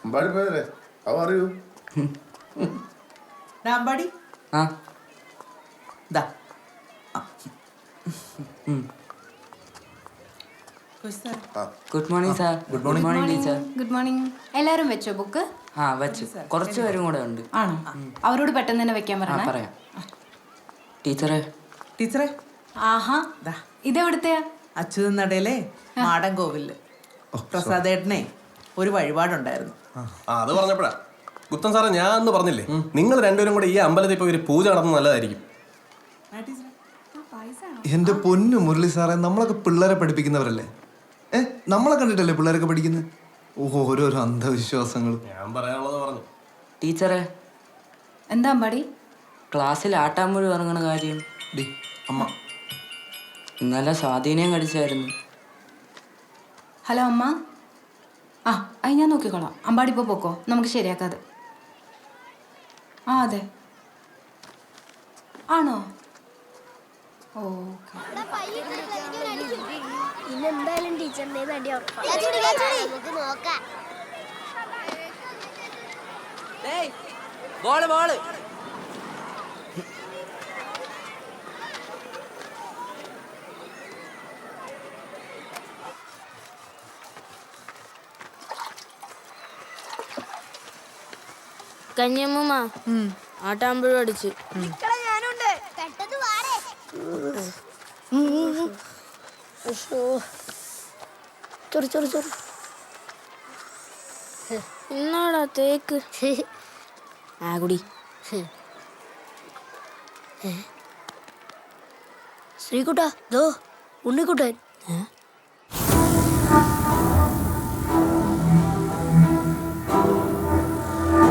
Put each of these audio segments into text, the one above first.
അമ്പാടി പോയല്ലേ അവ അറിയൂ അമ്പാടി ആ ദാ good morning sir. Good morning teacher. Good morning. എല്ലാരും വെച്ചോ ബുക്ക്? ആ വെച്ചു. കുറച്ച് പേരും കൂടെ ഉണ്ട്. ആണോ? അവരോട് പെട്ടെന്ന് തന്നെ വെക്കാൻ പറയണേ. പറയാം. ടീച്ചറെ ടീച്ചറെ ആഹാ, ഇതെവിടുത്തെയാ? അച്യുതൻ നടയിലെ മാടൻ കോവില് പ്രസാദേട്ടനെ ഒരു വഴിപാടുണ്ടായിരുന്നു. അത് പറഞ്ഞപ്പോഴാ ഗുപ്തൻ സാറേ, ഞാൻ അന്ന് പറഞ്ഞില്ലേ നിങ്ങൾ രണ്ടുപേരും കൂടെ ഈ അമ്പലത്തിൽ പോയി ഒരു പൂജ നടത്തുന്നത് നല്ലതായിരിക്കും. എന്റെ പൊന്നു മുരളി സാറേ, നമ്മളൊക്കെ പിള്ളേരെ പഠിപ്പിക്കുന്നവരല്ലേ? നമ്മളെ കണ്ടിട്ടല്ലേ പിള്ളേരൊക്കെ പഠിക്കുന്നത്? ഓരോരോ അന്ധവിശ്വാസങ്ങൾ. ഞാൻ പറയാനുള്ളത് പറഞ്ഞു. ടീച്ചറെ എന്താ അമ്പാടി? ക്ലാസ്സിൽ ആട്ടാമ്പുഴ ഇറങ്ങണ കാര്യം. അമ്മ ഇന്നലെ സ്വാധീനം കടിച്ചായിരുന്നു. ഹലോ അമ്മ. അത് ഞാൻ നോക്കിക്കോളാം. അമ്പാടി ഇപ്പോൾ പോക്കോ, നമുക്ക് ശരിയാക്കാതെ. അതെ ആണോ? ഓക്കെ. ഇന്നെന്തായാലും ടീച്ചറിന്റെ നടി കഞ്ഞമ്മ ആട്ടാമ്പഴും അടിച്ച് എന്നാടാ തേക്ക് കുടി. ശ്രീകുട്ടാ ദോ ഉണ്ണിക്കുട്ടൻ.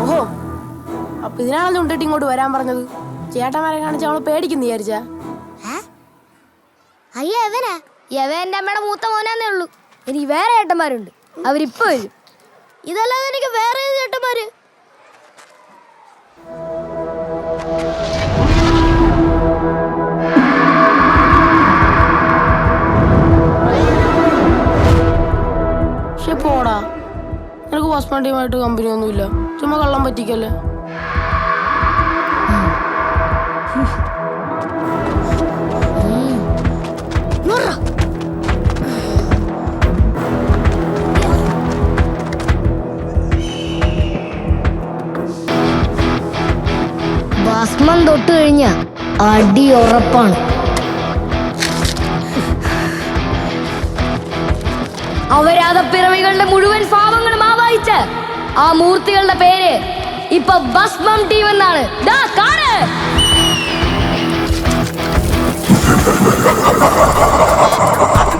ഓഹോ, അപ്പൊ ഇതിനാണല്ലോ ഉണ്ടിട്ട് ഇങ്ങോട്ട് വരാൻ പറഞ്ഞത്. ചേട്ടന്മാരെ കാണിച്ച് അവള് പേടിക്കുന്നു വിചാരിച്ചാ? അയ്യ എവനാ? യവ എന്റെ അമ്മയുടെ മൂത്ത മോനാന്നേ ഉള്ളൂ. എനിക്ക് വേറെ ചേട്ടന്മാരുണ്ട്, അവരിപ്പോ വരും. ഇതല്ലാതെ എനിക്ക് വേറെ ചേട്ടന്മാര്. പക്ഷെ പോടാ, നിനക്ക് പോസ്റ്റ്മാൻ ടീമായിട്ട് കമ്പനി ഒന്നുമില്ല. ചുമ്മാ കള്ളം പറ്റിക്കല്ലേ. ഭസ്മം തൊട്ട് കഴിഞ്ഞ അടി ഉറപ്പാണ്. അവരാതപ്പിറവികളുടെ മുഴുവൻ പാപങ്ങളും ആവാഹിച്ച് ആ മൂർത്തികളുടെ പേര് ഇപ്പൊ ഭസ്മം ടീം എന്നാണ്.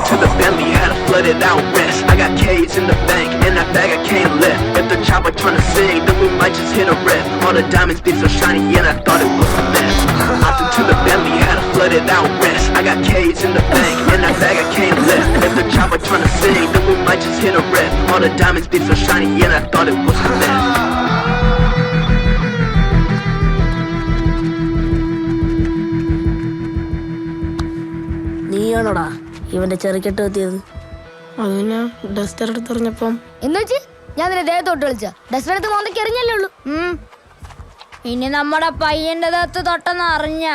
To the belly, had a flooded out rest. I got K's in the bank, and that bag I can't lift. If the chopper tryna sing, then we might just hit a riff. All the diamonds be so shiny, and I thought it was a mess. Opted to the belly, had a flooded out rest. I got K's in the bank, and that bag I can't lift. If the chopper tryna sing, then we might just hit a riff. All the diamonds be so shiny, and I thought it was a mess. നീയാണോടാ ഇവന്റെ ചെറുക്കെട്ട് എത്തിയത്? അത് പിന്നെ Duster എടുത്ത് എറിഞ്ഞപ്പം. എന്ന് വെച്ച് ഞാൻ നിന്നെ ദേഹത്തോട്ട് കളിച്ച ഡസ്റ്റർ എടുത്ത് മോന്തയ്ക്ക് എറിഞ്ഞല്ലേ ഉള്ളൂ. ഇനി നമ്മുടെ പയ്യന്റെ ദേഹത്ത് തൊട്ടെന്ന് അറിഞ്ഞ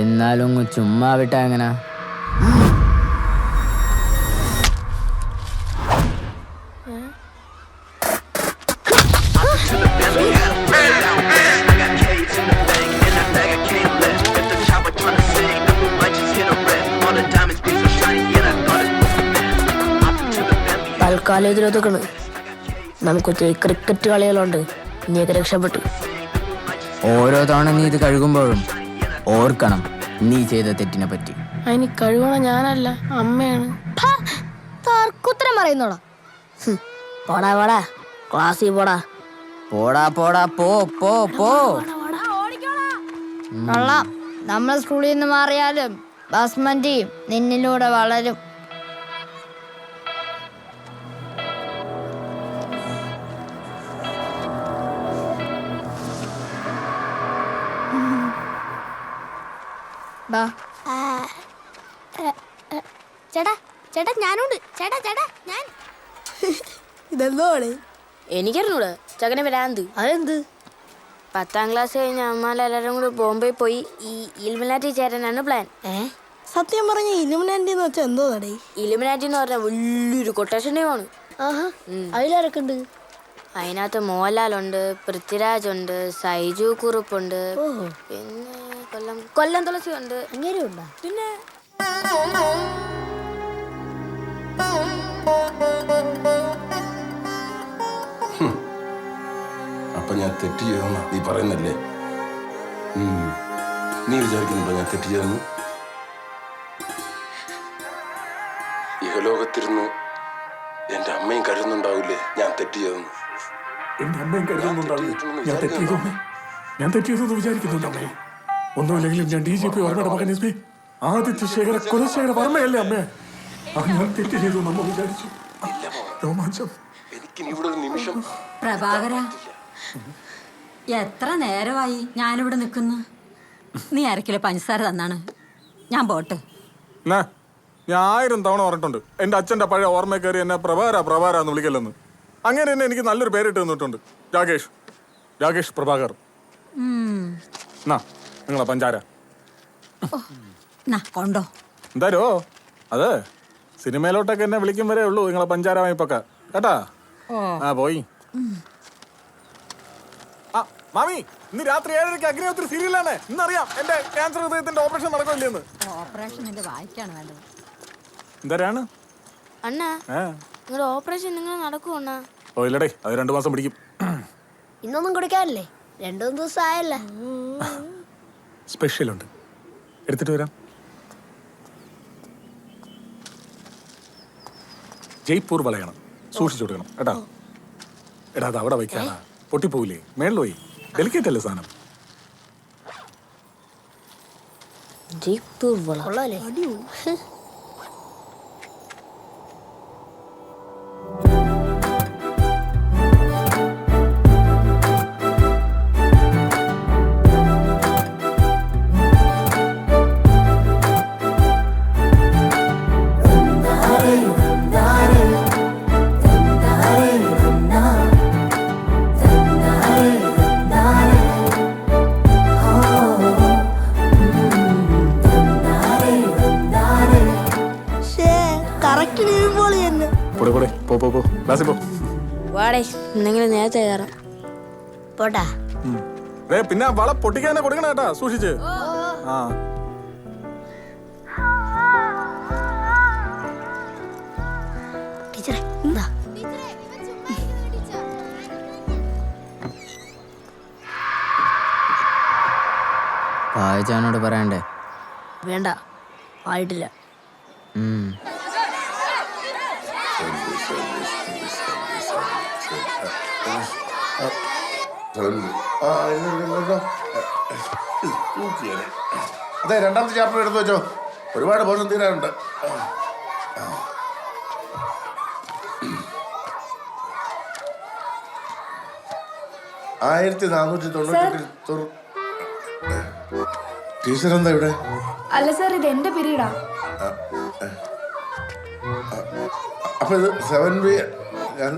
എന്നാലും ചുമ്മാ വിട്ടാ എങ്ങനാ? തൽക്കാലം ഇതിലൊതുക്കണ്. നമുക്ക് ക്രിക്കറ്റ് കളികളുണ്ട്. നീയൊക്കെ രക്ഷപ്പെട്ടു. ഓരോ തവണ നീ ഇത് കഴുകുമ്പോഴും ഓർക്കണം നീ ചെയ്ത തെറ്റിനെ പറ്റി. അതിന് കഴുകണ ഞാനല്ല, അമ്മയാണ്. തർക്കുത്തരം പറയുന്നോടാ. പോടാ പോടാ, ക്ലാസ്സിൽ പോടാ. പോടാ പോടാ പോ പോ പോ. നമ്മൾ സ്കൂളിൽ നിന്ന് മാറിയാലും ഭസ്മൻ ടീം നിന്നിലൂടെ വളരും. ചേട്ടാ ചേട്ടാ ഞാനുണ്ട്. ചേട്ടാ ചേട്ടാ ഞാൻ ഇതെന്തോടെ? എനിക്കറിഞ്ഞൂടെ ചകനെ വരാന്ത്. അതെന്ത്? 10ാം ക്ലാസ് കഴിഞ്ഞ അമ്മമാരെല്ലാരും കൂടി ബോംബെ പോയി ഈ ഇലുമിനാറ്റി ചേരാനാണ് പ്ലാൻ. സത്യം പറഞ്ഞ ഇലുമിനാറ്റി എന്ന് വെച്ചാൽ എന്തോ നടേ? ഇലുമിനാറ്റി എന്ന് പറഞ്ഞാൽ വലിയൊരു കൊട്ടേഷൻ ടീമാണ്. ആഹാ, അതിലാരൊക്കെ ഉണ്ട്? അതിനകത്ത് മോഹൻലാലുണ്ട്, പൃഥ്വിരാജ് ഉണ്ട്, സൈജു കുറുപ്പുണ്ട്, പിന്നെ കൊല്ലം തുളസി ഉണ്ട്. അങ്ങനെ ഉണ്ടോ? പിന്നെ അപ്പൊ ഞാൻ തെറ്റ് ചെയ്തെന്നാ നീ പറയുന്നല്ലേ? നീ വിചാരിക്കുന്നുണ്ടോ ഞാൻ തെറ്റ് ചെയ്തെന്ന്? ഇഹലോകത്തിരുന്ന് എന്റെ അമ്മയും കരുതുന്നുണ്ടാവില്ലേ ഞാൻ തെറ്റ് ചെയ്തെന്ന്? എന്റെ അമ്മയും കരുതുന്നുണ്ടാവില്ലേ ഞാൻ തെറ്റ് ചെയ്തു? ഞാൻ തെറ്റ് ചെയ്തെന്ന് വിചാരിക്കുന്നുണ്ട് അമ്മേ. ഒന്നുമില്ലെങ്കിലും ഞാൻ DGP വർമ്മയുടെ മകൻ SP ആദിത്യശേഖര കുലശേഖര വർമ്മയല്ലേ അമ്മേ? ഞാൻ തെറ്റ് ചെയ്തു നമ്മ വിചാരിച്ചു. രോമാഞ്ചം. എനിക്കിനി ഇവിടെ ഒരു നിമിഷം പ്രഭാകര, എത്ര നേരമായി ഞാനിവിടെ നിൽക്കുന്നു. നീ അരക്കിലോ പഞ്ചസാര തന്നാണ് ഞാൻ പോട്ടെ. ഞാൻ 1000 തവണ പറഞ്ഞിട്ടുണ്ട് എന്റെ അച്ഛന്റെ പഴയ ഓർമ്മ കയറി എന്നെ പ്രഭാര എന്ന് വിളിക്കല്ലെന്ന്. അങ്ങനെ തന്നെ എനിക്ക് നല്ലൊരു പേരിട്ട് തന്നിട്ടുണ്ട്, രാകേഷ് പ്രഭാകർ. നിങ്ങളെ പഞ്ചാര കൊണ്ടോ എന്താരോ അത് സിനിമയിലോട്ടൊക്കെ എന്നെ വിളിക്കും വരെ ഉള്ളൂ നിങ്ങളെ പഞ്ചാര വായ്പൊക്കെ കേട്ടാ. പോയി. മാമി, ഇന്ന് രാത്രി 7:30 അഗ്നിഹോത്രി സീരിയലാണ്. ഇന്നറിയാം എന്റെ ക്യാൻസർ ഹൃദയത്തിന്റെ ഓപ്പറേഷൻ നടക്കില്ലെന്ന്. ഓപ്പറേഷൻ എന്റെ വായിക്കാണ് വേണ്ടത്. എന്തരാണ് അണ്ണാ നിങ്ങളുടെ ഓപ്പറേഷൻ നിങ്ങൾ നടക്കുവണ്ണ? ഓ ഇല്ലടേ, അത് 2 മാസം പിടിക്കും. ഇന്നൊന്നും കൊടുക്കാറില്ലേ? 2 ദിവസം ആയല്ല. സ്പെഷ്യൽ ഉണ്ട്, എടുത്തിട്ട് വരാം. ജയ്പൂർ വളയണം, സൂക്ഷിച്ചു കൊടുക്കണം കേട്ടാ. എടാ അത് അവിടെ വയ്ക്കാനാ, പൊട്ടിപ്പോവില്ലേ? മേളിൽ പോയി, ഡെലിക്കേറ്റ് അല്ലേ സാധനം. ജയ്പൂർ വള വാടേ എന്തെങ്കിലും നേരത്തെ കയറാം. പോട്ടാ. പിന്നെ വള പൊട്ടിക്കാനെ കൊടുക്കണ കേട്ടാ, സൂക്ഷിച്ച്. ടീച്ചറെ വായിച്ചാനോട് പറയണ്ടേ? വേണ്ട, ആയിട്ടില്ല. അതെ, 2ാമത്തെ ചാപ്റ്റർ എടുത്ത് വെച്ചോ, ഒരുപാട് പോഷൻ തീരാനുണ്ട്. ടീച്ചർ എന്താ ഇവിടെ? അല്ല സാർ, ഇത് എന്റെ പീരീഡാ. അപ്പൊ ഇത് 7B. ഞാൻ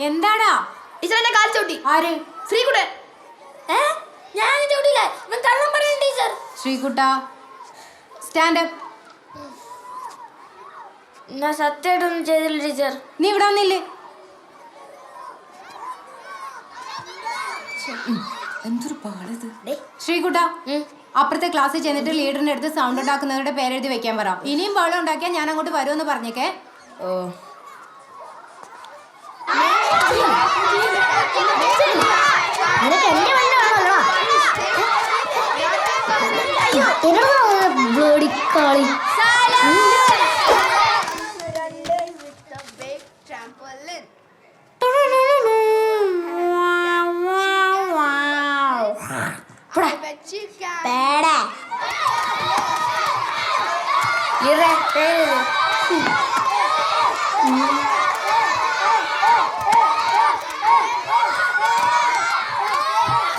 എന്താടാ? ടീച്ചറെ കാൽ ചവിട്ടി. ആര്? ശ്രീകുട്ടൻ. ഞാൻ ചവിട്ടില്ല, ഞാൻ കള്ളം പറയും ടീച്ചർ. ശ്രീകുട്ട, stand up. ഞാൻ സത്യമായിട്ടൊന്നും ചെയ്തില്ല ടീച്ചർ. നീ ഇവിടെ വന്നില്ലേ? എന്തൊരു പാടിത്. ശ്രീകുട്ട, അപ്പുറത്തെ ക്ലാസ്സിൽ ചെന്നിട്ട് ലീഡറിന്റെ അടുത്ത് സൗണ്ട് ഉണ്ടാക്കുന്നവരുടെ പേരെഴുതി വെക്കാൻ പറ. ഇനിയും ബഹളം ഉണ്ടാക്കിയാൽ ഞാൻ അങ്ങോട്ട് വരുമെന്ന് പറഞ്ഞേക്കേ.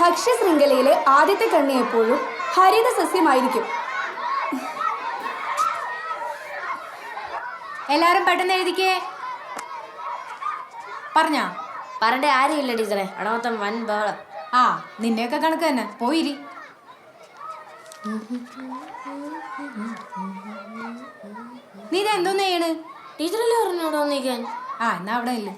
ഭക്ഷ്യശൃംഖലയിലെ ആദ്യത്തെ കണ്ണി എപ്പോഴും ഹരിത സസ്യമായിരിക്കും. എല്ലാരും പെട്ടെന്ന് എഴുതിക്കേ. പറഞ്ഞാ പറഞ്ഞ ആരുമില്ല ടീച്ചറെ. അടമൊത്തം വൻ ബഹളം. ആ നിന്റെയൊക്കെ കണക്ക് തന്നെ. പോയിരി. നീ ഇത് എന്തോന്ന് ചെയ്യണ്? ടീച്ചറല്ലേ പറഞ്ഞു അവിടെ വന്നിരിക്കാൻ. ആ എന്നാ അവിടെ ഇല്ല.